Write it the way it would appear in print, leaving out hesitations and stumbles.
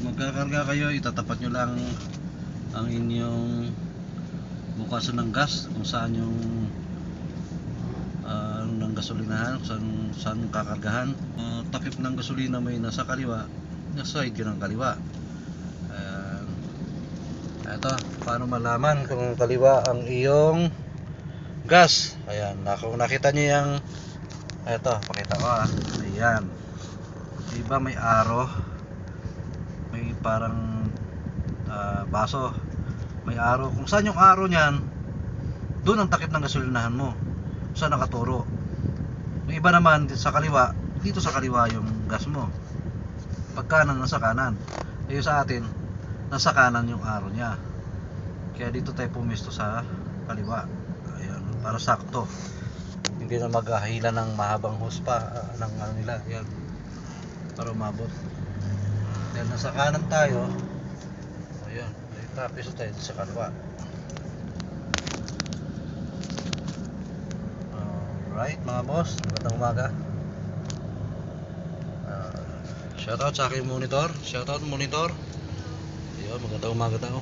magkakarga kayo, itatapat nyo lang ang inyong bukasan ng gas kung saan yung ng gasolinahan, kung saan kakargahan. Takip ng gasolina may nasa kaliwa, nasa side ng kaliwa. Ito, paano malaman kung kaliwa ang iyong gas? Ayan, kung nakita nyo yung ito, pakita ko ayan, diba may arrow, may parang baso, may arrow. Kung saan yung arrow nyan, doon ang takip ng gasolinahan mo, saan nakaturo. Yung iba naman sa kaliwa, dito sa kaliwa yung gas mo, pag kanan nasa kanan. Yung sa atin nasa kanan yung arrow nya, kaya dito tayo pumisto sa kaliwa. Ayan, para sakto, hindi na maghahila ng mahabang hose pa ng ano nila. Ayan, para umabot. Dahil nasa kanan tayo, ayan, tapos tayo sa kaliwa. Alright mga boss, magandang umaga. Shoutout sa aking monitor. Shoutout monitor. Ayun, magandang umaga daw.